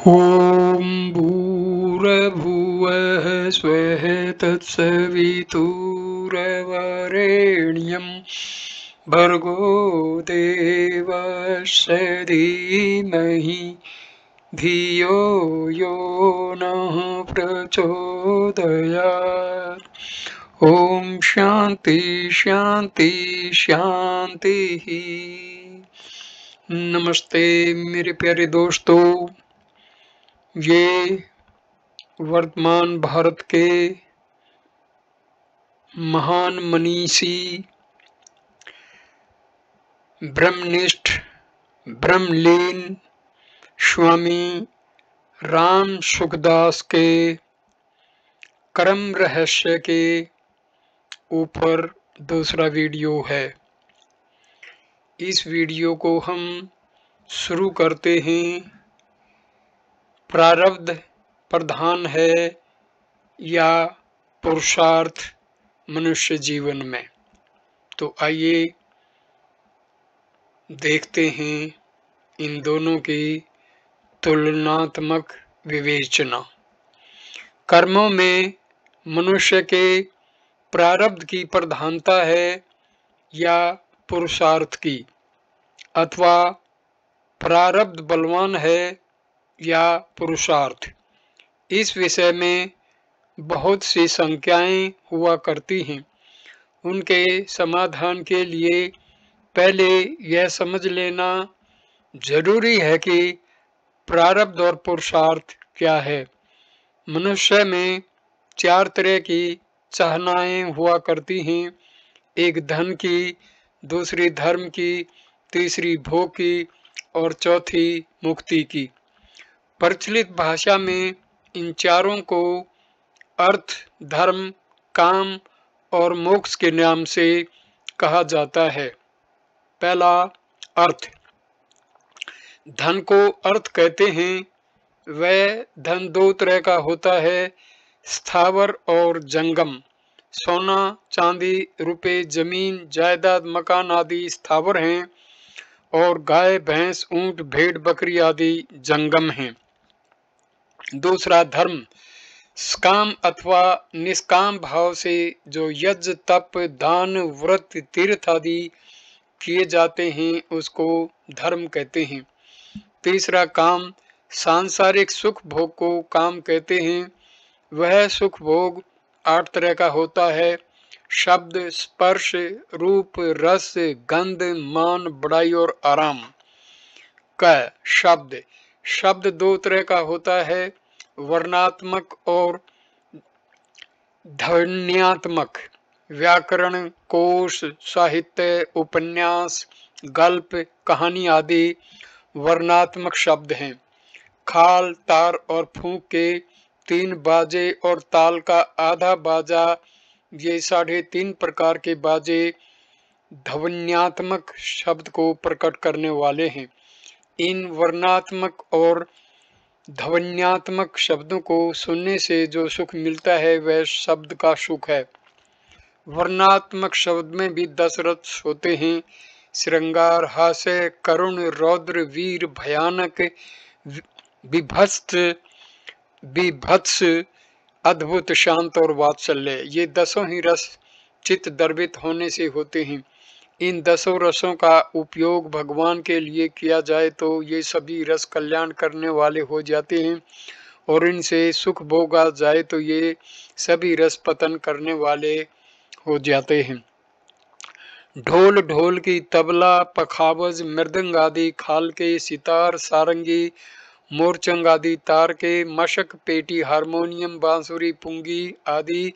ॐ भूर्भुवः स्वः तत्सवितुर्वरेण्यं भर्गो देवस्य धीमहि धियो यो नः प्रचोदयात्। ओम शांति शांति शांति। नमस्ते मेरे प्यारे दोस्तों, ये वर्तमान भारत के महान मनीषी, ब्रह्मनिष्ठ, ब्रह्मलीन स्वामी राम सुखदास के कर्म रहस्य के ऊपर दूसरा वीडियो है। इस वीडियो को हम शुरू करते हैं। प्रारब्ध प्रधान है या पुरुषार्थ मनुष्य जीवन में? तो आइए देखते हैं इन दोनों की तुलनात्मक विवेचना। कर्मों में मनुष्य के प्रारब्ध की प्रधानता है या पुरुषार्थ की, अथवा प्रारब्ध बलवान है या पुरुषार्थ? इस विषय में बहुत सी शंकाएं हुआ करती हैं। उनके समाधान के लिए पहले यह समझ लेना जरूरी है कि प्रारब्ध और पुरुषार्थ क्या है। मनुष्य में चार तरह की चाहनाएं हुआ करती हैं। एक धन की, दूसरी धर्म की, तीसरी भोग की और चौथी मुक्ति की। प्रचलित भाषा में इन चारों को अर्थ, धर्म, काम और मोक्ष के नाम से कहा जाता है। पहला, अर्थ। धन को अर्थ कहते हैं। वह धन दो तरह का होता है, स्थावर और जंगम। सोना, चांदी, रुपए, जमीन, जायदाद, मकान आदि स्थावर हैं और गाय, भैंस, ऊंट, भेड़, बकरी आदि जंगम हैं। दूसरा, धर्म। काम अथवा निष्काम भाव से जो यज्ञ, तप, दान, व्रत, तीर्थ आदि किए जाते हैं उसको धर्म कहते हैं। तीसरा, काम। सांसारिक सुख भोग को काम कहते हैं। वह सुख भोग 8 तरह का होता है। शब्द, स्पर्श, रूप, रस, गंध, मान, बड़ाई और आराम। का शब्द। शब्द 2 तरह का होता है, वर्णात्मक और ध्वन्यात्मक। व्याकरण, कोश, साहित्य, उपन्यास, गल्प, कहानी आदि वर्णात्मक शब्द हैं। खाल, तार और फूंक के 3 बाजे और ताल का आधा बाजा, ये 3.5 प्रकार के बाजे ध्वन्यात्मक शब्द को प्रकट करने वाले हैं। इन वर्णात्मक और ध्वन्यात्मक शब्दों को सुनने से जो सुख मिलता है वह शब्द का सुख है। वर्णात्मक शब्द में भी 10 रस होते हैं। श्रृंगार, हास्य, करुण, रौद्र, वीर, भयानक, विभत्स, अद्भुत, शांत और वात्सल्य। ये 10 ही रस चित्त द्रवित होने से होते हैं। इन 10 रसों का उपयोग भगवान के लिए किया जाए तो ये सभी रस कल्याण करने वाले हो जाते हैं, और इनसे सुख भोगा जाए तो ये सभी रस पतन करने वाले हो जाते हैं। ढोल, ढोलकी, तबला, पखावज, मृदंग आदि, खाल के, सितार, सारंगी, मोरचंग आदि तार के, मशक, पेटी, हारमोनियम, बांसुरी, पुंगी आदि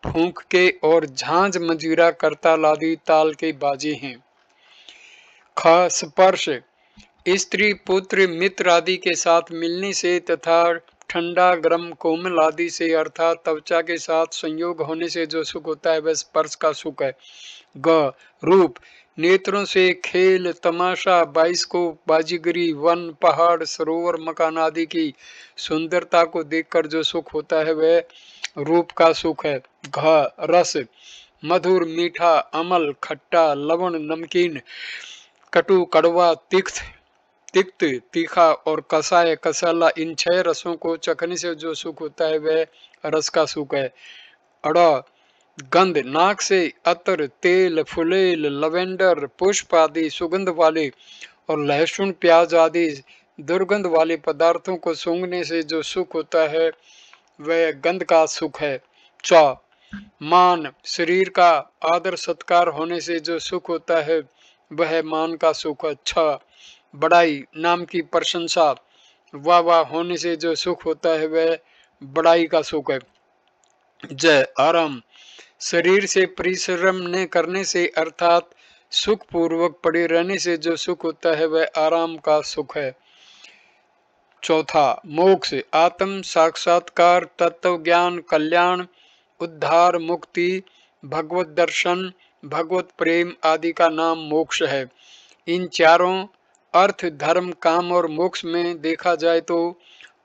फूंक के और झांझ, मंजीरा, करताल आदि ताल के बाजे हैं। ख, स्पर्श। स्त्री, पुत्र, मित्र आदि के साथ मिलने से तथा ठंडा, गर्म, कोमल आदि से अर्थात त्वचा के साथ संयोग होने से जो सुख होता है वह स्पर्श का सुख है। ग, रूप। नेत्रों से खेल, तमाशा, बाइस्कोप, बाजीगरी, वन, पहाड़, सरोवर, मकान आदि की सुंदरता को देखकर जो सुख होता है वह रूप का सुख है। घ, रस। मधुर, मीठा, अम्ल, खट्टा, लवण, नमकीन, कटु, कड़वा, तीक्त, तिक्त, तीखा और कसाय, कसाला, इन 6 रसों को चखने से जो सुख होता है वह रस का सुख है। अड़, गंध, नाक से अतर, तेल, फुलेल, लवेंडर, पुष्प आदि सुगंध वाले और लहसुन, प्याज आदि दुर्गंध वाले पदार्थों को सूंघने से जो सुख होता है वह गंध का सुख है। च, मान, शरीर का आदर सत्कार होने से जो सुख होता है वह मान का सुख है। छ, बड़ाई, नाम की प्रशंसा, वाह वाह होने से जो सुख होता है वह बड़ाई का सुख है। जय, आराम, शरीर से परिश्रम न करने से अर्थात सुख पूर्वक पड़े रहने से जो सुख होता है वह आराम का सुख है। चौथा, मोक्ष, आत्म साक्षात्कार, तत्व ज्ञान, कल्याण, उद्धार, मुक्ति, भगवत दर्शन, भगवत प्रेम आदि का नाम मोक्ष है। इन चारों अर्थ, धर्म, काम और मोक्ष में देखा जाए तो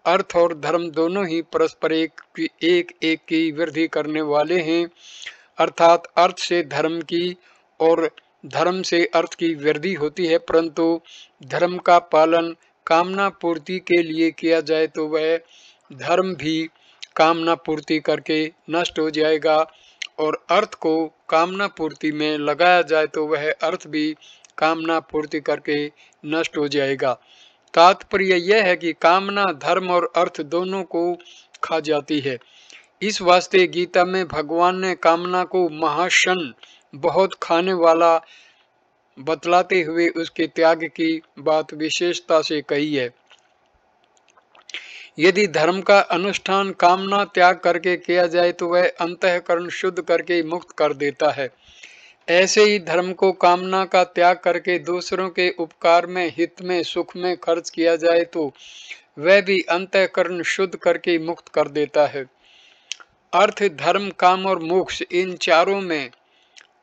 अर्थ और धर्म दोनों ही परस्पर एक की वृद्धि करने वाले हैं, अर्थात अर्थ से धर्म की और धर्म से अर्थ की वृद्धि होती है, परंतु धर्म का पालन कामना पूर्ति के लिए किया जाए तो वह धर्म भी कामना पूर्ति करके नष्ट हो जाएगा और अर्थ को कामना पूर्ति में लगाया जाए तो वह अर्थ भी कामना पूर्ति करके नष्ट हो जाएगा। तात्पर्य यह है कि कामना धर्म और अर्थ दोनों को खा जाती है। इस वास्ते गीता में भगवान ने कामना को महाशन, बहुत खाने वाला बतलाते हुए उसके त्याग की बात विशेषता से कही है। यदि धर्म का अनुष्ठान कामना त्याग करके किया जाए तो वह अंतःकरण शुद्ध करके मुक्त कर देता है। ऐसे ही धर्म को कामना का त्याग करके दूसरों के उपकार में, हित में, सुख में खर्च किया जाए तो वह भी अंतःकरण शुद्ध करके मुक्त कर देता है। अर्थ, धर्म, काम और मोक्ष, इन चारों में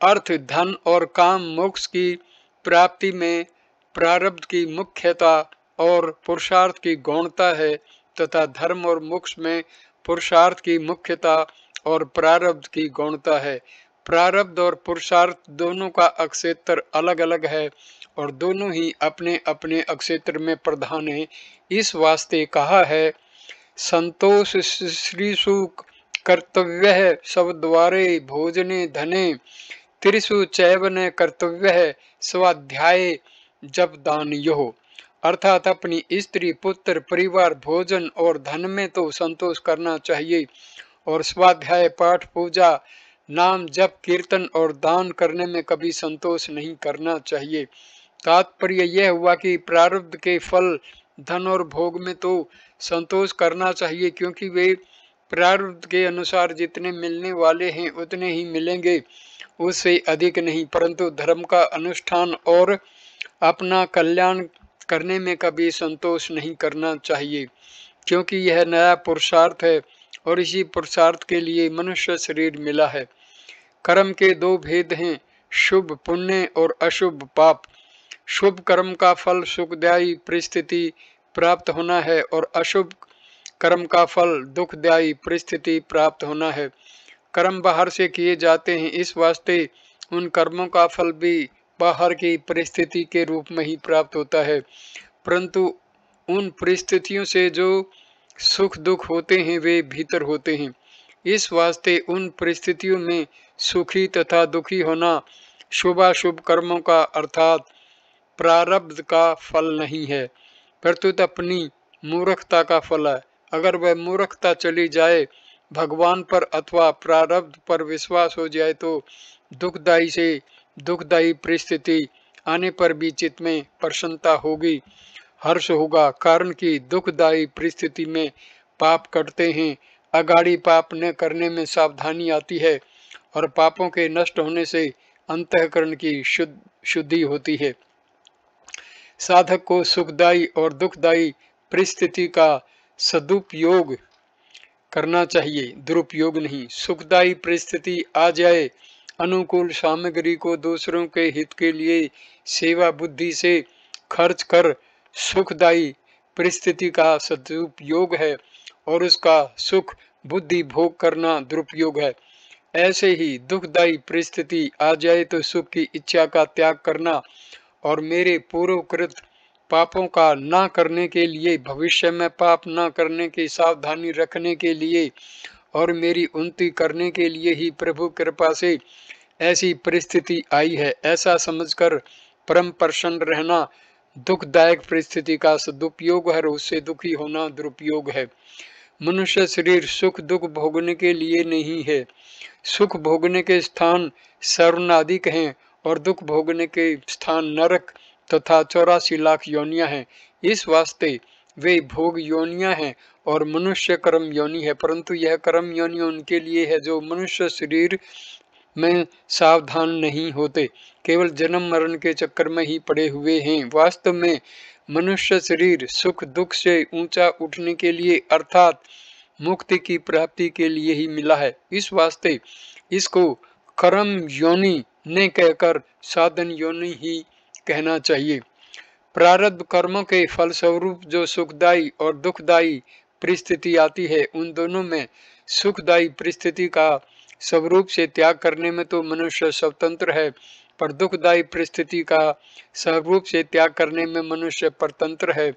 अर्थ, धन और काम, मोक्ष की प्राप्ति में प्रारब्ध की मुख्यता और पुरुषार्थ की गौणता है तथा धर्म और मोक्ष में पुरुषार्थ की मुख्यता और प्रारब्ध की गौणता है। प्रारब्ध और पुरुषार्थ दोनों का अक्षेत्र अलग अलग है और दोनों ही अपने अपने अक्षेत्र में प्रधान है। इस वास्ते कहा है, संतोष श्रीसु कर्तव्य सब द्वारे भोजने धने, त्रिषु चैवन कर्तव्य स्वाध्याय जप दान यो। अर्थात अपनी स्त्री, पुत्र, परिवार, भोजन और धन में तो संतोष करना चाहिए और स्वाध्याय, पाठ, पूजा, नाम जप, कीर्तन और दान करने में कभी संतोष नहीं करना चाहिए। तात्पर्य यह हुआ कि प्रारब्ध के फल, धन और भोग में तो संतोष करना चाहिए क्योंकि वे प्रारब्ध के अनुसार जितने मिलने वाले हैं उतने ही मिलेंगे, उससे अधिक नहीं। परंतु धर्म का अनुष्ठान और अपना कल्याण करने में कभी संतोष नहीं करना चाहिए क्योंकि यह नया पुरुषार्थ है और इसी पुरुषार्थ के लिए मनुष्य शरीर मिला है। कर्म के 2 भेद हैं, शुभ पुण्य और अशुभ पाप। शुभ कर्म का फल सुखदायी परिस्थिति प्राप्त होना है और अशुभ कर्म का फल दुखदायी परिस्थिति प्राप्त होना है। कर्म बाहर से किए जाते हैं, इस वास्ते उन कर्मों का फल भी बाहर की परिस्थिति के रूप में ही प्राप्त होता है, परंतु उन परिस्थितियों से जो सुख दुख होते हैं वे भीतर होते हैं। इस वास्ते उन परिस्थितियों में सुखी तथा दुखी होना शुभाशुभ कर्मों का अर्थात प्रारब्ध का फल नहीं है, प्रत्युत अपनी मूर्खता का फल है। अगर वह मूर्खता चली जाए, भगवान पर अथवा प्रारब्ध पर विश्वास हो जाए तो दुखदायी से दुखदायी परिस्थिति आने पर भी चित्त में प्रसन्नता होगी, हर्ष होगा, कारण कि दुखदायी परिस्थिति में पाप कटते हैं। अगाड़ी पाप न करने में सावधानी आती है और पापों के नष्ट होने से अंतःकरण की शुद्धि होती है। साधक को सुखदायी और दुखदायी परिस्थिति का सदुपयोग करना चाहिए, दुरुपयोग नहीं। सुखदायी परिस्थिति आ जाए, अनुकूल सामग्री को दूसरों के हित के लिए सेवा बुद्धि से खर्च कर सुखदायी परिस्थिति का सदुपयोग है और उसका सुख बुद्धि भोग करना दुरुपयोग है। ऐसे ही दुखदायी परिस्थिति आ जाए तो सुख की इच्छा का त्याग करना और मेरे पूर्वकृत पापों का ना करने के लिए, भविष्य में पाप ना करने की सावधानी रखने के लिए और मेरी उन्नति करने के लिए ही प्रभु कृपा से ऐसी परिस्थिति आई है, ऐसा समझकर परम प्रसन्न रहना दुखदायक परिस्थिति का सदुपयोग है और उससे दुखी होना दुरुपयोग है। मनुष्य शरीर सुख दुख भोगने के लिए नहीं है। सुख भोगने के स्थान सर्वनाधिक हैं और दुख भोगने के स्थान नरक तथा 84 लाख योनियां हैं। इस वास्ते वे भोग योनियां हैं और मनुष्य कर्म योनि है, परंतु यह कर्म योनि उनके लिए है जो मनुष्य शरीर में सावधान नहीं होते, केवल जन्म मरण के चक्कर में ही पड़े हुए हैं। वास्तव में मनुष्य शरीर सुख दुख से ऊंचा उठने के लिए अर्थात मुक्ति की प्राप्ति के लिए ही मिला है। इस वास्ते इसको कर्म योनि ने कहकर साधन योनि ही कहना चाहिए। प्रारब्ध कर्मों के फलस्वरूप जो सुखदायी और दुखदायी परिस्थिति आती है, उन दोनों में सुखदायी परिस्थिति का स्वरूप से त्याग करने में तो मनुष्य स्वतंत्र है, पर दुखदायी परिस्थिति का स्वरूप से त्याग करने में मनुष्य परतंत्र है,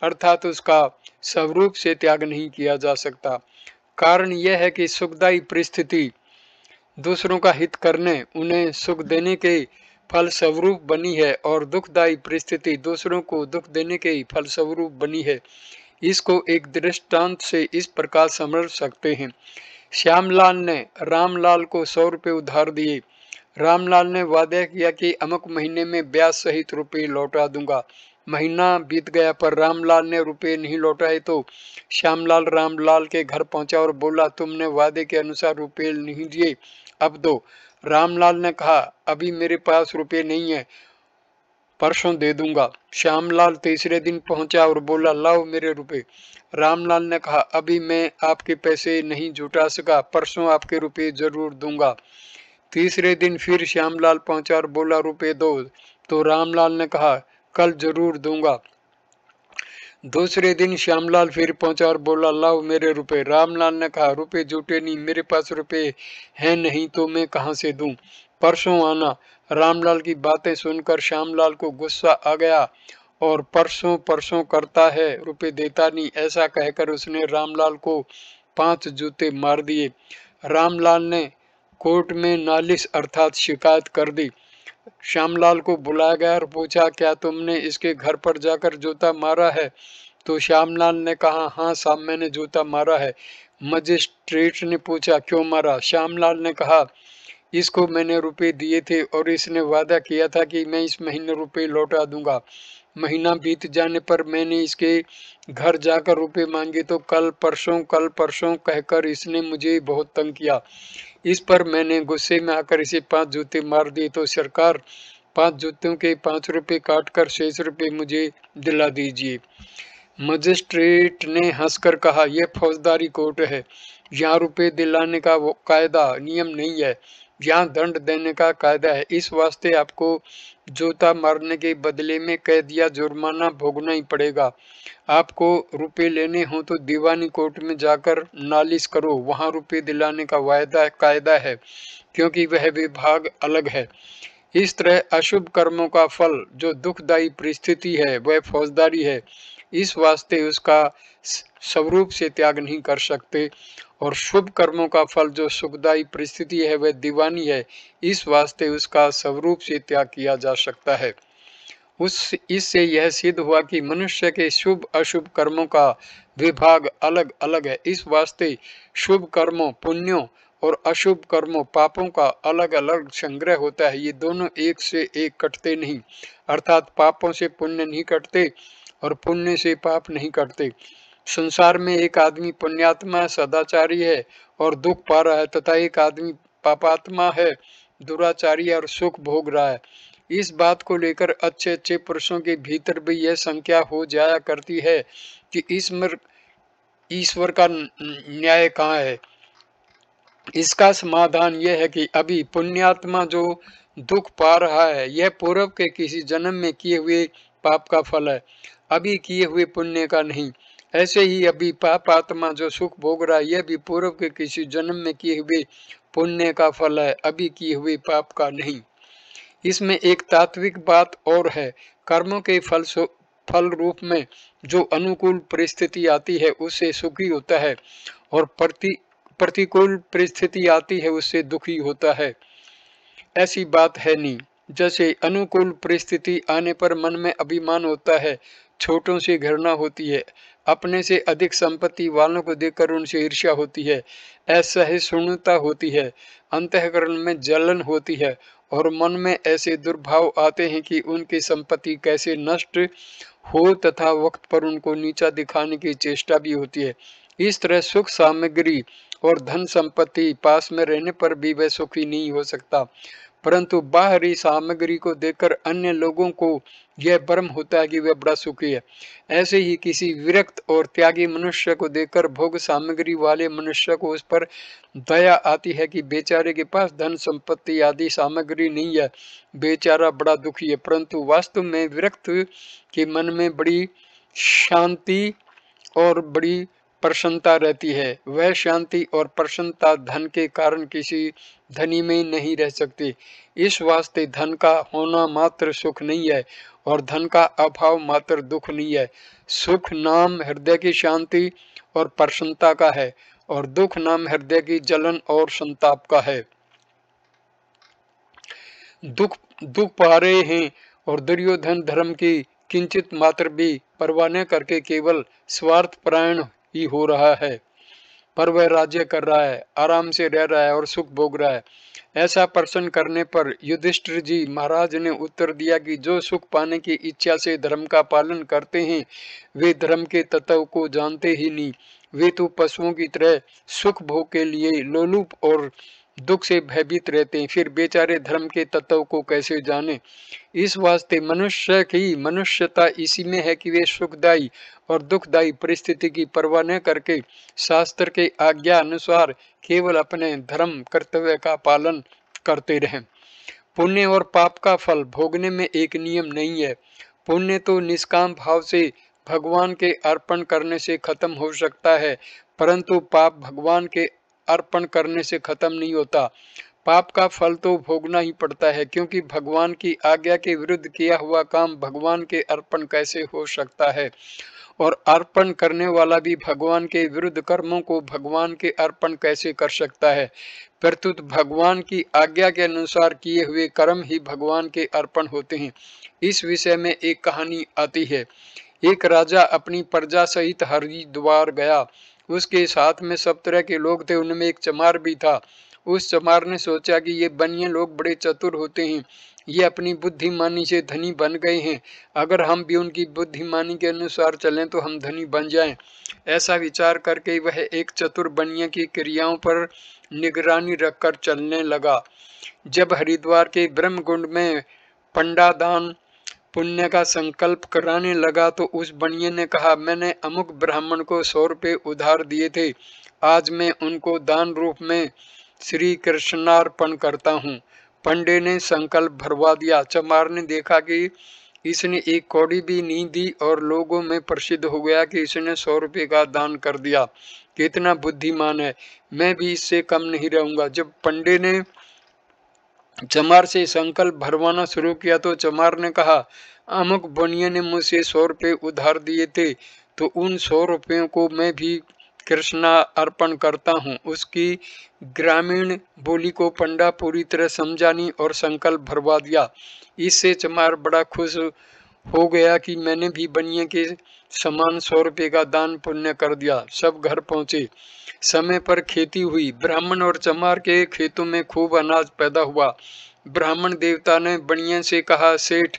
अर्थात उसका स्वरूप से त्याग नहीं किया जा सकता। कारण यह है कि सुखदायी परिस्थिति दूसरों का हित करने, उन्हें सुख देने के फल स्वरूप बनी है और दुखदायी परिस्थिति दूसरों को दुख देने के फल स्वरूप बनी है। इसको एक दृष्टांत से इस प्रकार समझ सकते हैं। श्यामलाल ने रामलाल को 100 रुपये उधार दिए। रामलाल ने वादा किया कि अमुक महीने में ब्याज सहित रुपये लौटा दूंगा। महीना बीत गया पर रामलाल ने रुपये नहीं लौटाए तो श्यामलाल रामलाल के घर पहुंचा और बोला, तुमने वादे के अनुसार रुपये नहीं दिए, अब दो। रामलाल ने कहा, अभी मेरे पास रुपये नहीं है, परसों दे दूंगा। श्यामलाल तीसरे दिन पहुंचा और बोला, लाओ मेरे रुपए। रामलाल ने कहा, अभी मैं आपके पैसे नहीं जुटा सका, परसों आपके रुपए जरूर दूंगा। तीसरे दिन फिर श्यामलाल पहुंचा और बोला, रुपए दो। तो रामलाल ने कहा, कल जरूर दूंगा। दूसरे दिन श्यामलाल फिर पहुंचा और बोला, लाओ मेरे रुपए। रामलाल ने कहा, रुपए जुटे नहीं, मेरे पास रुपए हैं नहीं तो मैं कहां से दूं, परसों आना। रामलाल की बातें सुनकर श्यामलाल को गुस्सा आ गया और परसों परसों करता है, रुपए देता नहीं, ऐसा कहकर उसने रामलाल को 5 जूते मार दिए। रामलाल ने कोर्ट में नालिश अर्थात शिकायत कर दी। श्यामलाल को बुलाया गया और पूछा, क्या तुमने इसके घर पर जाकर जूता मारा है? तो श्यामलाल ने कहा, हाँ साहब, मैंने जूता मारा है। मजिस्ट्रेट ने पूछा, क्यों मारा? श्यामलाल ने कहा, इसको मैंने रुपए दिए थे और इसने वादा किया था कि मैं इस महीने रुपए लौटा दूंगा। महीना बीत जाने पर मैंने इसके घर जाकर रुपए मांगे तो कल परसों कहकर इसने मुझे बहुत तंग किया। इस पर मैंने गुस्से में आकर इसे 5 जूते मार दिए, तो सरकार 5 जूतों के 5 रुपए काटकर शेष रुपए मुझे दिला दीजिए। मजिस्ट्रेट ने हंसकर कहा, यह फौजदारी कोर्ट है, यहाँ रुपए दिलाने का वो कायदा नियम नहीं है, यहाँ दंड देने का कायदा है। इस वास्ते आपको जूता मारने के बदले में कैद या जुर्माना भोगना ही पड़ेगा। आपको रुपए लेने हो तो दीवानी कोर्ट में जाकर नालिश करो, वहाँ रुपए दिलाने का वायदा कायदा है, क्योंकि वह विभाग अलग है। इस तरह अशुभ कर्मों का फल जो दुखदायी परिस्थिति है वह फौजदारी है, इस वास्ते उसका स्वरूप से त्याग नहीं कर सकते, और शुभ कर्मों का फल जो सुखदायी परिस्थिति है वह दीवानी है, इस वास्ते उसका स्वरूप से त्याग किया जा सकता है। इससे यह सिद्ध हुआ कि मनुष्य के शुभ अशुभ कर्मों का विभाग अलग अलग है। इस वास्ते शुभ कर्मों पुण्यों और अशुभ कर्मों पापों का अलग अलग संग्रह होता है। ये दोनों एक से एक कटते नहीं, अर्थात पापों से पुण्य नहीं कटते और पुण्य से पाप नहीं कटते। संसार में एक आदमी पुण्यात्मा सदाचारी है और दुख पा रहा है, तथा एक आदमी पापात्मा है, दुराचारी और सुख भोग रहा है। इस बात को लेकर अच्छे अच्छे पुरुषों के भीतर भी यह संख्या हो जाया करती है कि ईश्वर का न्याय कहाँ है। इसका समाधान यह है कि अभी पुण्यात्मा जो दुख पा रहा है यह पूर्व के किसी जन्म में किए हुए पाप का फल है, अभी किए हुए पुण्य का नहीं। ऐसे ही अभी पापात्मा जो सुख भोग रहा है यह भी पूर्व के किसी जन्म में किए हुए पुण्य का फल है, अभी किए हुए पाप का नहीं। इसमें एक तात्विक बात और है, कर्मों के फल रूप में जो अनुकूल परिस्थिति आती है उससे सुखी होता है और प्रतिकूल परिस्थिति आती है उससे दुखी होता है। ऐसी बात है नहीं। जैसे अनुकूल परिस्थिति आने पर मन में अभिमान होता है, छोटों से घृणा होती है, अपने से अधिक संपत्ति वालों को देखकर उनसे ईर्ष्या होती है, असहिष्णुता होती है, अंतःकरण में जलन होती है और मन में ऐसे दुर्भाव आते हैं कि उनकी संपत्ति कैसे नष्ट हो तथा वक्त पर उनको नीचा दिखाने की चेष्टा भी होती है। इस तरह सुख सामग्री और धन संपत्ति पास में रहने पर भी वह सुखी नहीं हो सकता, परंतु बाहरी सामग्री को देखकर अन्य लोगों को यह भ्रम होता है कि वह बड़ा सुखी है। ऐसे ही किसी विरक्त और त्यागी मनुष्य को देखकर भोग सामग्री वाले मनुष्य को उस पर दया आती है कि बेचारे के पास धन संपत्ति आदि सामग्री नहीं है, बेचारा बड़ा दुखी है। परंतु वास्तव में विरक्त के मन में बड़ी शांति और बड़ी प्रसन्नता रहती है। वह शांति और प्रसन्नता धन के कारण किसी धनी में नहीं रह सकती। इस वास्ते धन का होना मात्र सुख नहीं है और धन का अभाव मात्र दुख नहीं है। सुख नाम हृदय की शांति और प्रसन्नता का है और दुख नाम हृदय की जलन और संताप का है। दुख पा रहे हैं और दुर्योधन धर्म की किंचित मात्र भी परवाह न करके केवल स्वार्थ परायण ही हो रहा है, पर वह राज्य कर रहा है, आराम से रह रहा है और सुख भोग रहा है। ऐसा प्रश्न करने पर युधिष्ठिर जी महाराज ने उत्तर दिया कि जो सुख पाने की इच्छा से धर्म का पालन करते हैं वे धर्म के तत्व को जानते ही नहीं। वे तो पशुओं की तरह सुख भोग के लिए लोलुप और दुख से भयभीत रहते हैं, फिर बेचारे धर्म के तत्व को कैसे जाने। इस वास्ते मनुष्य की मनुष्यता इसी में है कि वे सुखदायी और दुखदायी परिस्थिति की परवाह न करके शास्त्र के आज्ञा अनुसार केवल अपने धर्म कर्तव्य का पालन करते रहें। पुण्य और पाप का फल भोगने में एक नियम नहीं है। पुण्य तो निष्काम भाव से भगवान के अर्पण करने से खत्म हो सकता है, परंतु पाप भगवान के अर्पण करने से खत्म नहीं होता। पाप का फल तो भोगना ही पड़ता है, क्योंकि भगवान की आज्ञा के विरुद्ध किया हुआ काम भगवान के अर्पण कैसे हो सकता है, और अर्पण करने वाला भी भगवान के विरुद्ध कर्मों को भगवान के अर्पण कैसे कर सकता है। प्रत्युत भगवान की आज्ञा के अनुसार किए हुए कर्म ही भगवान के अर्पण होते हैं। इस विषय में एक कहानी आती है। एक राजा अपनी प्रजा सहित हरिद्वार गया। उसके साथ में सब तरह के लोग थे, उनमें एक चमार भी था। उस चमार ने सोचा कि ये बनिए लोग बड़े चतुर होते हैं, ये अपनी बुद्धिमानी से धनी बन गए हैं, अगर हम भी उनकी बुद्धिमानी के अनुसार चलें तो हम धनी बन जाएं। ऐसा विचार करके वह एक चतुर बनिए की क्रियाओं पर निगरानी रखकर चलने लगा। जब हरिद्वार के ब्रह्मकुंड में पंडादान पुण्य का संकल्प कराने लगा तो उस बनिए ने कहा, मैंने अमुक ब्राह्मण को 100 रुपये उधार दिए थे, आज मैं उनको दान रूप में श्री कृष्णार्पण करता हूँ। पंडे ने संकल्प भरवा दिया। चमार ने देखा कि इसने एक कौड़ी भी नहीं दी और लोगों में प्रसिद्ध हो गया कि इसने 100 रुपये का दान कर दिया। कितना बुद्धिमान है, मैं भी इससे कम नहीं रहूंगा। जब पंडे ने चमार से संकल्प भरवाना शुरू किया तो चमार ने कहा, अमुक बनिए ने मुझसे 100 रुपये उधार दिए थे, तो उन 100 रुपयों को मैं भी कृष्णा अर्पण करता हूँ। उसकी ग्रामीण बोली को पंडा पूरी तरह समझा नहीं और संकल्प भरवा दिया। इससे चमार बड़ा खुश हो गया कि मैंने भी बनिए के समान 100 रुपये का दान पुण्य कर दिया। सब घर पहुंचे। समय पर खेती हुई। ब्राह्मण और चमार के खेतों में खूब अनाज पैदा हुआ। ब्राह्मण देवता ने बनिए से कहा, सेठ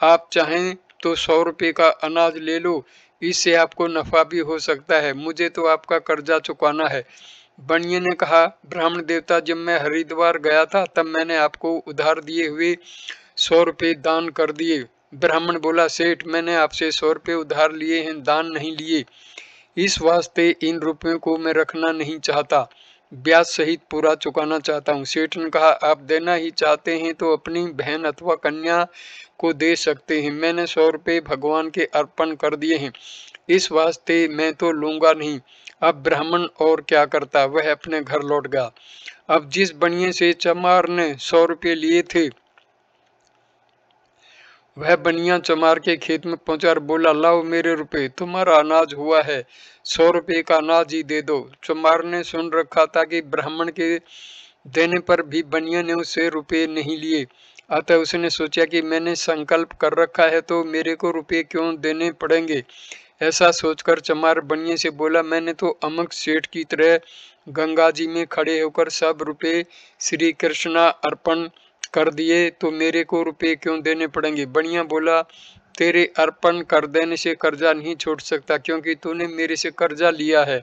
आप चाहें तो 100 रुपये का अनाज ले लो, इससे आपको नफा भी हो सकता है, मुझे तो आपका कर्जा चुकाना है। बनिए ने कहा, ब्राह्मण देवता जब मैं हरिद्वार गया था तब मैंने आपको उधार दिए हुए 100 रुपये दान कर दिए। ब्राह्मण बोला, सेठ मैंने आपसे 100 रुपये उधार लिए हैं, दान नहीं लिए, इस वास्ते इन रुपयों को मैं रखना नहीं चाहता, ब्याज सहित पूरा चुकाना चाहता हूँ। सेठ ने कहा, आप देना ही चाहते हैं तो अपनी बहन अथवा कन्या को दे सकते हैं, मैंने 100 रुपये भगवान के अर्पण कर दिए हैं, इस वास्ते मैं तो लूंगा नहीं। अब ब्राह्मण और क्या करता, वह अपने घर लौट गया। अब जिस बनिए से चमार ने 100 रुपये लिए थे वह बनिया चमार के खेत में पहुंचा और बोला, लाओ मेरे रुपए, तुम्हारा अनाज हुआ है, 100 रुपए का अनाज ही दे दो। चमार ने सुन रखा था कि ब्राह्मण के देने पर भी बनिया ने उससे रुपए नहीं लिए, अतः उसने सोचा कि मैंने संकल्प कर रखा है तो मेरे को रुपए क्यों देने पड़ेंगे। ऐसा सोचकर चमार बनिए से बोला, मैंने तो अमक सेठ की तरह गंगा जी में खड़े होकर सब रुपए श्री कृष्णा अर्पण कर दिए, तो मेरे को रुपए क्यों देने पड़ेंगे। बनिया बोला, तेरे अर्पण कर देने से कर्जा नहीं छोड़ सकता, क्योंकि तूने मेरे से कर्जा लिया है,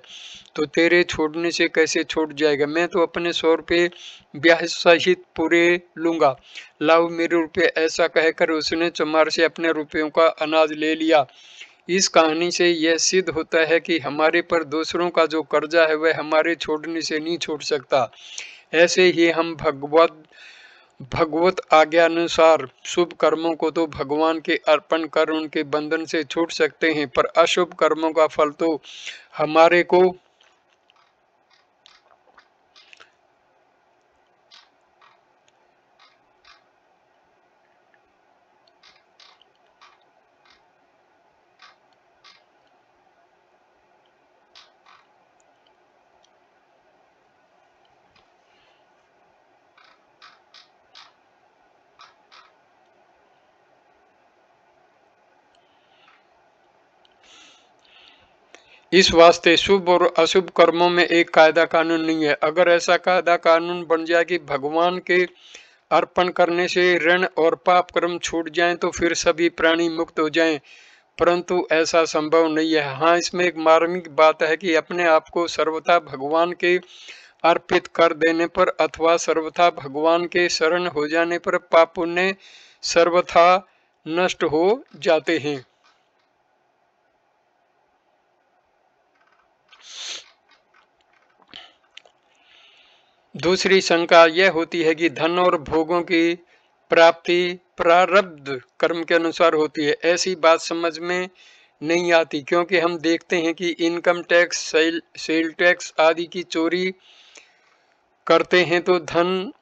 तो तेरे छोड़ने से कैसे छूट जाएगा। मैं तो अपने 100 रुपये ब्याह सहित पूरे लूंगा, लाओ मेरे रुपये। ऐसा कहकर उसने चमार से अपने रुपयों का अनाज ले लिया। इस कहानी से यह सिद्ध होता है कि हमारे पर दूसरों का जो कर्जा है वह हमारे छोड़ने से नहीं छूट सकता। ऐसे ही हम भगवत आज्ञानुसार शुभ कर्मों को तो भगवान के अर्पण कर उनके बंधन से छूट सकते हैं, पर अशुभ कर्मों का फल तो हमारे को इस वास्ते शुभ और अशुभ कर्मों में एक कायदा कानून नहीं है। अगर ऐसा कायदा कानून बन जाए कि भगवान के अर्पण करने से ऋण और पाप कर्म छूट जाएं तो फिर सभी प्राणी मुक्त हो जाएं, परंतु ऐसा संभव नहीं है। हाँ, इसमें एक मार्मिक बात है कि अपने आप को सर्वथा भगवान के अर्पित कर देने पर अथवा सर्वथा भगवान के शरण हो जाने पर पाप पुण्य सर्वथा नष्ट हो जाते हैं। दूसरी शंका यह होती है कि धन और भोगों की प्राप्ति प्रारब्ध कर्म के अनुसार होती है। ऐसी बात समझ में नहीं आती, क्योंकि हम देखते हैं कि इनकम टैक्स, सेल टैक्स आदि की चोरी करते हैं तो धन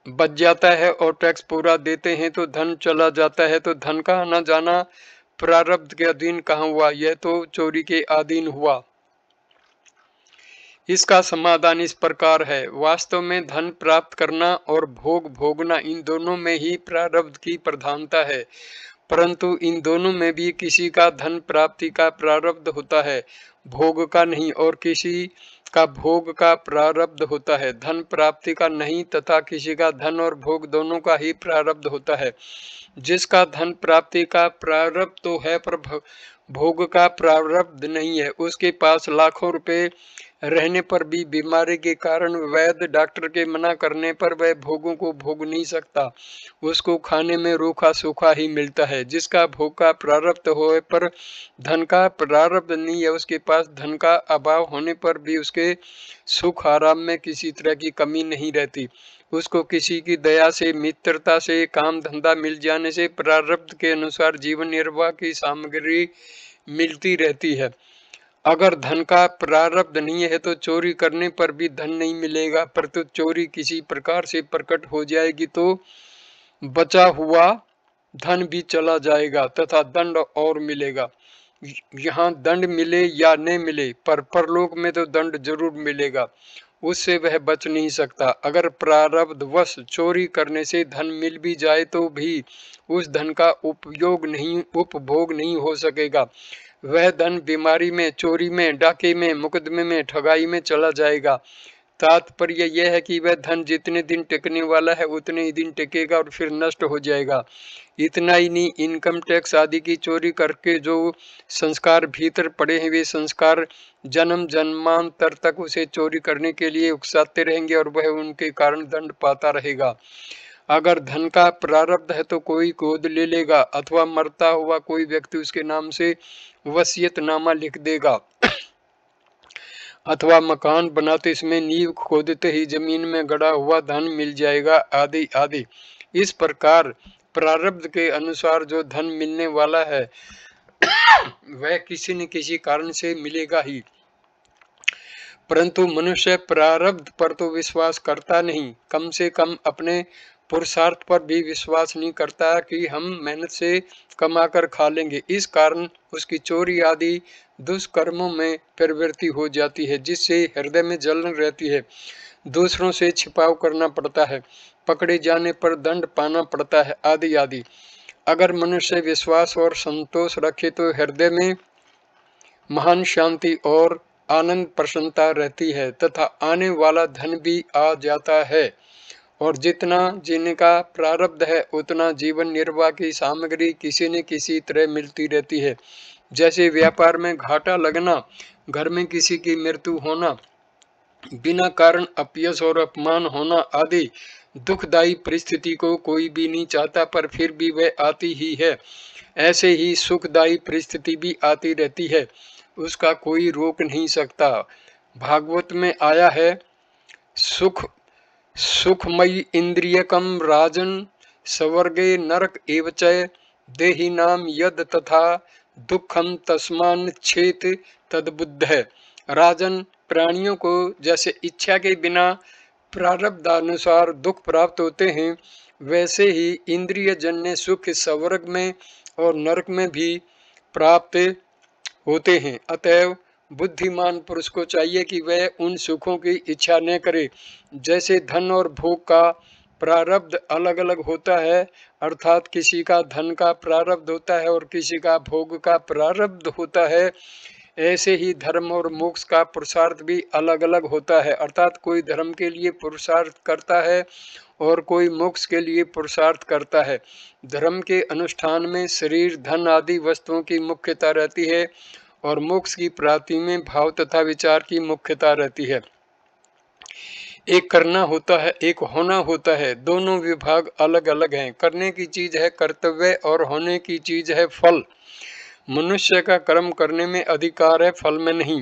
बच जाता है, और टैक्स पूरा देते हैं तो धन चला जाता है। तो धन का आना जाना प्रारब्ध के अधीन कहाँ हुआ, यह तो चोरी के अधीन हुआ। इसका समाधान इस प्रकार है, वास्तव में धन प्राप्त करना और भोग भोगना, इन दोनों में ही प्रारब्ध की प्रधानता है, परंतु इन दोनों में भी किसी का धन प्राप्ति का प्रारब्ध होता है, भोग का नहीं, और किसी का भोग का प्रारब्ध होता है, धन प्राप्ति का नहीं, तथा किसी का धन और भोग दोनों का ही प्रारब्ध होता है। जिसका धन प्राप्ति का प्रारब्ध तो है पर भोग का प्रारब्ध नहीं है, उसके पास लाखों रुपए रहने पर भी बीमारी के कारण वैद्य डॉक्टर के मना करने पर वह भोगों को भोग नहीं सकता, उसको खाने में रूखा सूखा ही मिलता है। जिसका भोग का प्रारब्ध होए पर धन का प्रारब्ध नहीं है, उसके पास धन का अभाव होने पर भी उसके सुख आराम में किसी तरह की कमी नहीं रहती। उसको किसी की दया से, मित्रता से, काम धंधा मिल जाने से प्रारब्ध के अनुसार जीवन निर्वाह की सामग्री मिलती रहती है। अगर धन का प्रारब्ध नहीं है तो चोरी करने पर भी धन नहीं मिलेगा, परंतु चोरी किसी प्रकार से प्रकट हो जाएगी तो बचा हुआ धन भी चला जाएगा तथा दंड और मिलेगा। यहाँ दंड मिले या नहीं मिले, पर परलोक में तो दंड जरूर मिलेगा, उससे वह बच नहीं सकता। अगर प्रारब्ध वश चोरी करने से धन मिल भी जाए तो भी उस धन का उपभोग नहीं हो सकेगा। वह धन बीमारी में, चोरी में, डाके में, मुकदमे में, ठगाई में चला जाएगा। तात्पर्य यह है कि वह धन जितने दिन टिकने वाला है उतने ही दिन टिकेगा और फिर नष्ट हो जाएगा। इतना ही नहीं, इनकम टैक्स आदि की चोरी करके जो संस्कार भीतर पड़े हैं वे संस्कार जन्म जन्मांतर तक उसे चोरी करने के लिए उकसाते रहेंगे और वह उनके कारण दंड पाता रहेगा। अगर धन का प्रारब्ध है तो कोई गोद ले लेगा अथवा मरता हुआ कोई व्यक्ति उसके नाम से वसीयतनामा लिख देगा अथवा मकान बनाते इसमें नींव खोदते ही जमीन में गड़ा हुआ धन मिल जाएगा, आदि आदि। इस प्रकार प्रारब्ध के अनुसार जो धन मिलने वाला है वह किसी न किसी कारण से मिलेगा ही, परंतु मनुष्य प्रारब्ध पर तो विश्वास करता नहीं, कम से कम अपने पुरुषार्थ पर भी विश्वास नहीं करता कि हम मेहनत से कमाकर खा लेंगे। इस कारण उसकी चोरी आदि दुष्कर्मों में प्रवृत्ति हो जाती है, जिससे हृदय में जलन रहती है, दूसरों से छिपाव करना पड़ता है, पकड़े जाने पर दंड पाना पड़ता है, आदि आदि। अगर मनुष्य विश्वास और संतोष रखे तो हृदय में महान शांति और आनंद प्रसन्नता रहती है तथा आने वाला धन भी आ जाता है, और जितना जीने का प्रारब्ध है उतना जीवन निर्वाह की सामग्री किसी न किसी तरह मिलती रहती है। जैसे व्यापार में घाटा लगना, घर में किसी की मृत्यु होना, बिना कारण अपयश और अपमान होना आदि दुखदायी परिस्थिति को कोई भी नहीं चाहता, पर फिर भी वह आती ही है। ऐसे ही सुखदायी परिस्थिति भी आती रहती है, उसका कोई रोक नहीं सकता। भागवत में आया है, सुखमयी इंद्रियकम राजन स्वर्गे नरक एवच देहिनाम यद तथा दुखम तस्मान छेत तद्बुद्ध है। राजन, प्राणियों को जैसे इच्छा के बिना प्रारब्धानुसार दुख प्राप्त होते हैं, वैसे ही इंद्रिय जन्य सुख स्वर्ग में और नरक में भी प्राप्त होते हैं। अतएव बुद्धिमान पुरुष को चाहिए कि वह उन सुखों की इच्छा न करे। जैसे धन और भोग का प्रारब्ध अलग अलग होता है, अर्थात किसी का धन का प्रारब्ध होता है और किसी का भोग का प्रारब्ध होता है, ऐसे ही धर्म और मोक्ष का पुरुषार्थ भी अलग अलग होता है, अर्थात कोई धर्म के लिए पुरुषार्थ करता है और कोई मोक्ष के लिए पुरुषार्थ करता है। धर्म के अनुष्ठान में शरीर, धन आदि वस्तुओं की मुख्यता रहती है और मोक्ष की प्राप्ति में भाव तथा विचार की मुख्यता रहती है। एक करना होता है, एक होना होता है, दोनों विभाग अलग अलग हैं। करने की चीज है कर्तव्य और होने की चीज है फल। मनुष्य का कर्म करने में अधिकार है, फल में नहीं।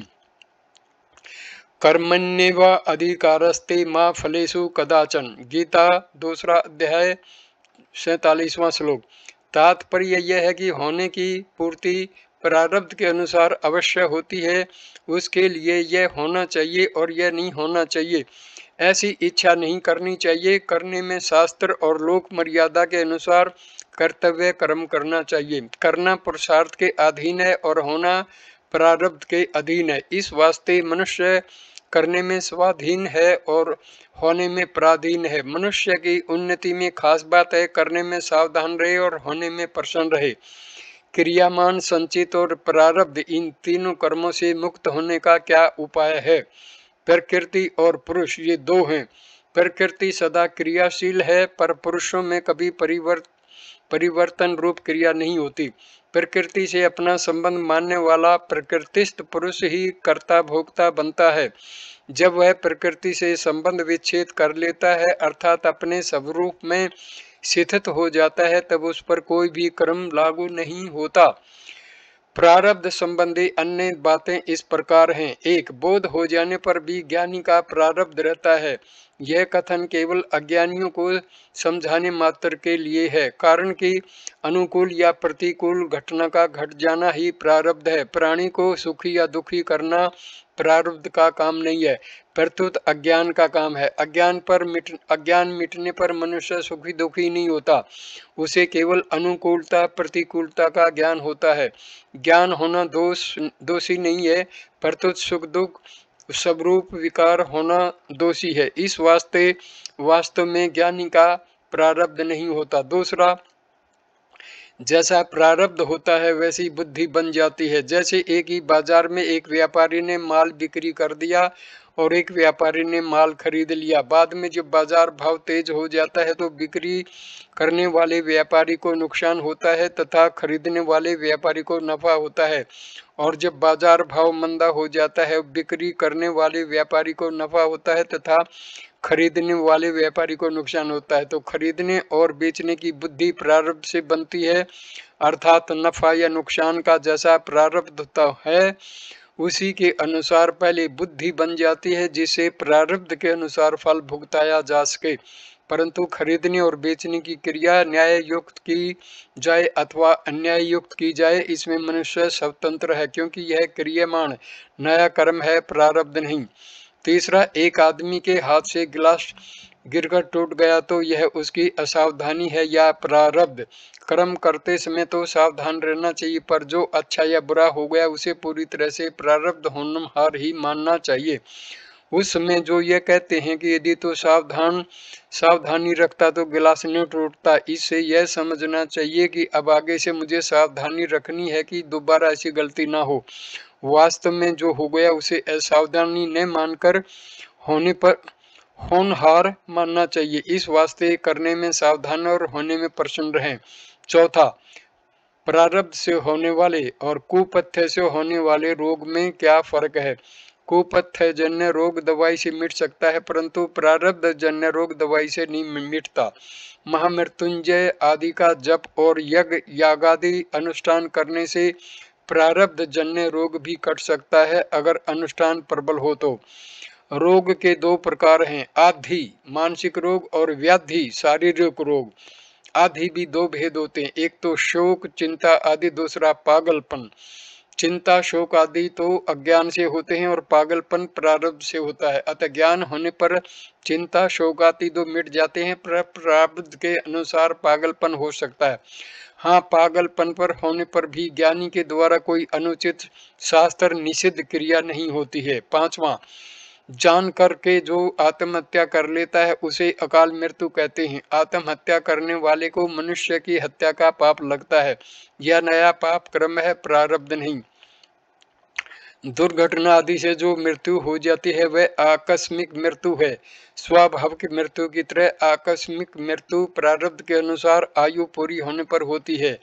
कर्मण्येव अधिकारस्ते मा फलेषु कदाचन। गीता 2 अध्याय 47वां श्लोक। तात्पर्य यह है कि होने की पूर्ति प्रारब्ध के अनुसार अवश्य होती है, उसके लिए यह होना चाहिए और यह नहीं होना चाहिए, ऐसी इच्छा नहीं करनी चाहिए। करने में शास्त्र और लोक मर्यादा के अनुसार कर्तव्य कर्म करना चाहिए। करना पुरुषार्थ के अधीन है और होना प्रारब्ध के अधीन है। इस वास्ते मनुष्य करने में स्वाधीन है और होने में पराधीन है। मनुष्य की उन्नति में खास बात है करने में सावधान रहे और होने में प्रसन्न रहे। क्रियामान, संचित और प्रारब्ध, इन तीनों कर्मों से मुक्त होने का क्या उपाय है? प्रकृति और पुरुष ये दो हैं। प्रकृति सदा क्रियाशील है, पर पुरुषों में कभी परिवर्तन रूप क्रिया नहीं होती। प्रकृति से अपना संबंध मानने वाला प्रकृतिस्थ पुरुष ही कर्ता भोक्ता बनता है। जब वह प्रकृति से संबंध विच्छेद कर लेता है, अर्थात अपने स्वरूप में स्थित हो जाता है, तब उस पर कोई भी कर्म लागू नहीं होता। प्रारब्ध संबंधी अन्य बातें इस प्रकार हैं। एक, बोध हो जाने पर भी ज्ञानी का प्रारब्ध रहता है। यह कथन केवल अज्ञानियों को समझाने मात्र के लिए है, कारण कि अनुकूल या प्रतिकूल घटना का घट जाना ही प्रारब्ध है। प्राणी को सुखी या दुखी करना प्रारब्ध का काम नहीं है, प्रत्युत अज्ञान का काम है। अज्ञान मिटने पर मनुष्य सुखी दुखी नहीं होता, उसे केवल अनुकूलता प्रतिकूलता का ज्ञान होता है। ज्ञान होना दोषी नहीं है, प्रत्युत सुख दुख स्वरूप विकार होना दोषी है। इस वास्ते वास्तव में ज्ञानी का प्रारब्ध नहीं होता। दूसरा, जैसा प्रारब्ध होता है वैसी बुद्धि बन जाती है। जैसे एक ही बाजार में एक व्यापारी ने माल बिक्री कर दिया और एक व्यापारी ने माल खरीद लिया। बाद में जब बाजार भाव तेज हो जाता है तो बिक्री करने वाले व्यापारी को नुकसान होता है तथा खरीदने वाले व्यापारी को नफा होता है, और जब बाजार भाव मंदा हो जाता है बिक्री करने वाले व्यापारी को नफा होता है तथा खरीदने वाले व्यापारी को नुकसान होता है। तो खरीदने और बेचने की बुद्धि प्रारब्ध से बनती है, अर्थात नफा या नुकसान का जैसा प्रारब्ध होता है उसी के अनुसार पहले बुद्धि बन जाती है, जिसे प्रारब्ध के अनुसार फल भुगताया जा सके। परंतु खरीदने और बेचने की क्रिया न्याय युक्त की जाए अथवा अन्याय युक्त की जाए, इसमें मनुष्य स्वतंत्र है, क्योंकि यह क्रियमाण नया कर्म है, प्रारब्ध नहीं। तीसरा, एक आदमी के हाथ से गिलास गिरकर टूट गया तो यह उसकी असावधानी है या प्रारब्ध। कर्म करते समय तो सावधान रहना चाहिए, पर जो अच्छा या बुरा हो गया उसे पूरी तरह से प्रारब्ध होनहार ही मानना चाहिए। उस समय जो ये कहते हैं कि यदि तो सावधानी रखता तो गिलास नहीं टूटता, इससे यह समझना चाहिए कि अब आगे से मुझे सावधानी रखनी है कि दोबारा ऐसी गलती ना हो। वास्तव में जो हो गया उसे असावधानी न मानकर होने पर होनहार मानना चाहिए। इस वास्ते करने में सावधान और होने में प्रसन्न रहें। चौथा, प्रारब्ध से होने वाले और कुपथ्य से होने वाले रोग में क्या फर्क है? कुपथ्य जन्य रोग दवाई से मिट सकता है, परंतु प्रारब्ध जन्य रोग दवाई से नहीं मिटता। महामृत्युंजय आदि का जप और यज्ञ यागादि अनुष्ठान करने से प्रारब्ध जन्य रोग भी कट सकता है, अगर अनुष्ठान प्रबल हो तो। रोग के दो प्रकार हैं, आधि मानसिक रोग और व्याधि शारीरिक रोग। आधि भी दो भेद होते हैं, एक तो शोक चिंता आदि, दूसरा पागलपन। चिंता शोक आदि तो अज्ञान से होते हैं और पागलपन प्रारब्ध से होता है। अतः ज्ञान होने पर चिंता शोक आदि दो मिट जाते हैं, पर प्रारब्ध के अनुसार पागलपन हो सकता है। हाँ, पागलपन पर होने पर भी ज्ञानी के द्वारा कोई अनुचित शास्त्र निषिद्ध क्रिया नहीं होती है। पांचवा, जान करके जो आत्महत्या कर लेता है उसे अकाल मृत्यु कहते हैं। आत्महत्या करने वाले को मनुष्य की हत्या का पाप लगता है। यह नया पाप क्रम है, प्रारब्ध नहीं। दुर्घटना आदि से जो मृत्यु हो जाती है वह आकस्मिक मृत्यु है। स्वाभाविक मृत्यु की तरह आकस्मिक मृत्यु प्रारब्ध के अनुसार आयु पूरी होने पर होती है।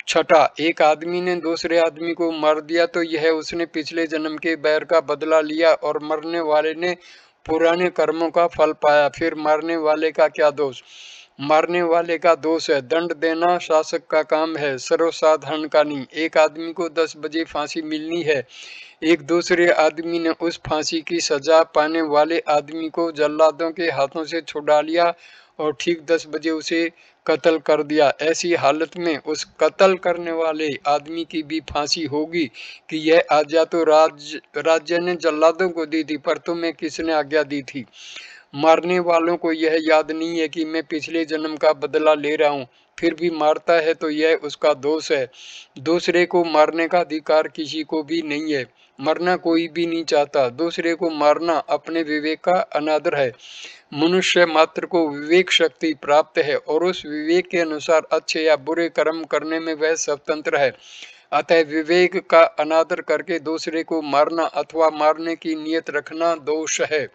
छठा, एक आदमी ने दूसरे आदमी को मार दिया तो यह उसने पिछले जन्म के बैर का बदला लिया और मरने वाले ने पुराने कर्मों का फल पाया। फिर मारने वाले का क्या दोष? मारने वाले का दोष है दंड देना शासक का काम है, सर्वसाधारण का नहीं। एक आदमी को 10 बजे फांसी मिलनी है, एक दूसरे आदमी ने उस फांसी की सजा पाने वाले आदमी को जल्लादों के हाथों से छुड़ा लिया और ठीक 10 बजे उसे कत्ल कर दिया। ऐसी हालत में उस कत्ल करने वाले आदमी की भी फांसी होगी कि यह आज्ञा तो राज्य ने जल्लादों को दी थी, पर तुम्हें किसने आज्ञा दी थी? मारने वालों को यह याद नहीं है कि मैं पिछले जन्म का बदला ले रहा हूँ, फिर भी मारता है तो यह उसका दोष है। दूसरे को मारने का अधिकार किसी को भी नहीं है, मरना कोई भी नहीं चाहता। दूसरे को मारना अपने विवेक का अनादर है। मनुष्य मात्र को विवेक शक्ति प्राप्त है और उस विवेक के अनुसार अच्छे या बुरे कर्म करने में वह स्वतंत्र है। अतः विवेक का अनादर करके दूसरे को मारना अथवा मारने की नियत रखना दोष है।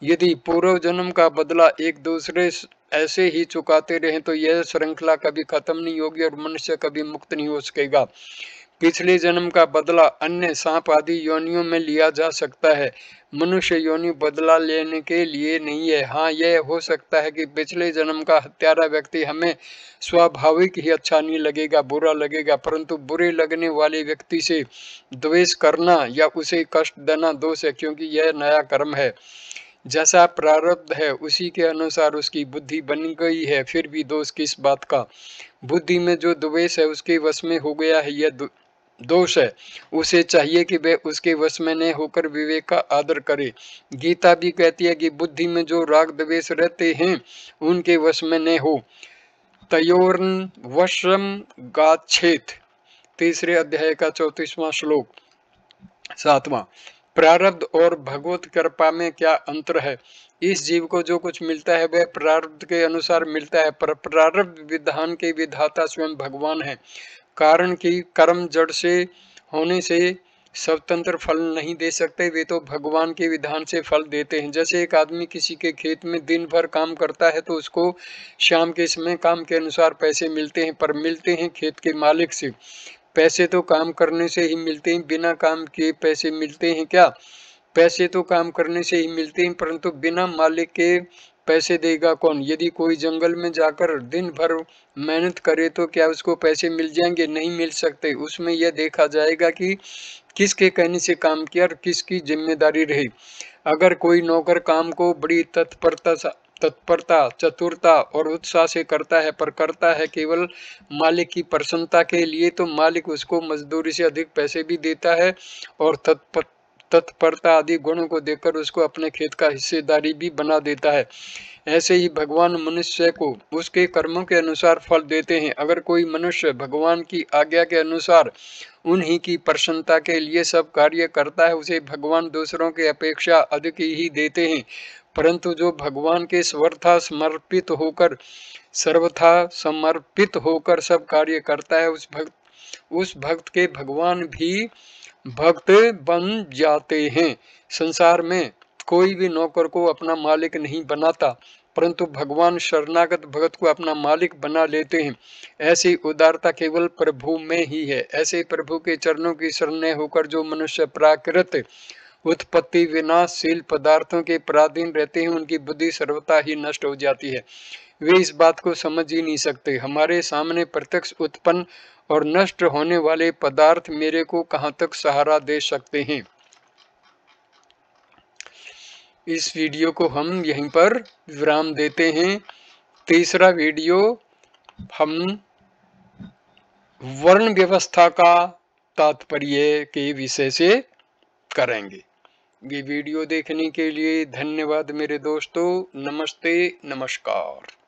यदि पूर्व जन्म का बदला एक दूसरे ऐसे ही चुकाते रहे तो यह श्रृंखला कभी खत्म नहीं होगी और मनुष्य कभी मुक्त नहीं हो सकेगा। पिछले जन्म का बदला अन्य सांप आदि योनियों में लिया जा सकता है, मनुष्य योनि बदला लेने के लिए नहीं है। हाँ, यह हो सकता है कि पिछले जन्म का हत्यारा व्यक्ति हमें स्वाभाविक ही अच्छा नहीं लगेगा, बुरा लगेगा, परंतु बुरे लगने वाले व्यक्ति से द्वेष करना या उसे कष्ट देना दोष है, क्योंकि यह नया कर्म है। जैसा प्रारब्ध है उसी के अनुसार उसकी बुद्धि बन गई है, फिर भी दोष किस बात का? बुद्धि में जो द्वेष है उसके वश में हो गया है, यह दोष है। उसे चाहिए कि वह उसके वश में न होकर विवेक का आदर करे। गीता भी कहती है कि बुद्धि में जो राग द्वेष रहते हैं उनके वश में न हो। तयोर्न वशम गाच्छेत, 3 अध्याय का 34वां श्लोक। 7वां, प्रारब्ध और भगवत कृपा में क्या अंतर है? इस जीव को जो कुछ मिलता है वह प्रारब्ध के अनुसार मिलता है, पर प्रारब्ध विधान के विधाता स्वयं भगवान है। कारण की कर्म जड़ से होने से स्वतंत्र फल नहीं दे सकते, वे तो भगवान के विधान से फल देते हैं। जैसे एक आदमी किसी के खेत में दिन भर काम करता है तो उसको शाम के समय काम के अनुसार पैसे मिलते हैं, पर मिलते हैं खेत के मालिक से। पैसे तो काम करने से ही मिलते हैं, बिना काम के पैसे मिलते हैं क्या? पैसे तो काम करने से ही मिलते हैं, परंतु बिना मालिक के पैसे देगा कौन? यदि कोई जंगल में जाकर दिन भर मेहनत करे तो क्या उसको पैसे मिल जाएंगे? नहीं मिल सकते। उसमें यह देखा जाएगा कि किसके कहने से काम किया और किसकी जिम्मेदारी रही। अगर कोई नौकर काम को बड़ी तत्परता चतुरता और उत्साह से करता है, पर करता है केवल मालिक की प्रसन्नता के लिए, तो मालिक उसको मजदूरी से अधिक पैसे भी देता है और तत्परता आदि गुणों को देखकर उसको अपने खेत का हिस्सेदारी भी बना देता है। ऐसे ही भगवान मनुष्य को उसके कर्मों के अनुसार फल देते हैं। अगर कोई मनुष्य भगवान की आज्ञा के अनुसार उन्हीं की प्रसन्नता के लिए सब कार्य करता है, उसे भगवान दूसरों के अपेक्षा अधिक ही देते हैं। परंतु जो भगवान के सर्वथा समर्पित होकर सब कार्य करता है, उस भक्त के भगवान भी भक्त बन जाते हैं। संसार में कोई भी नौकर को अपना मालिक नहीं बनाता, परंतु भगवान शरणागत भक्त को अपना मालिक बना लेते हैं। ऐसी उदारता केवल प्रभु में ही है। ऐसे प्रभु के चरणों की शरण होकर जो मनुष्य प्राकृत उत्पत्ति विनाशशील पदार्थों के पराधीन रहते हैं, उनकी बुद्धि सर्वथा ही नष्ट हो जाती है। वे इस बात को समझ ही नहीं सकते। हमारे सामने प्रत्यक्ष उत्पन्न और नष्ट होने वाले पदार्थ मेरे को कहाँ तक सहारा दे सकते हैं। इस वीडियो को हम यहीं पर विराम देते हैं। तीसरा वीडियो हम वर्ण व्यवस्था का तात्पर्य के विषय से करेंगे। ये वीडियो देखने के लिए धन्यवाद मेरे दोस्तों। नमस्ते, नमस्कार।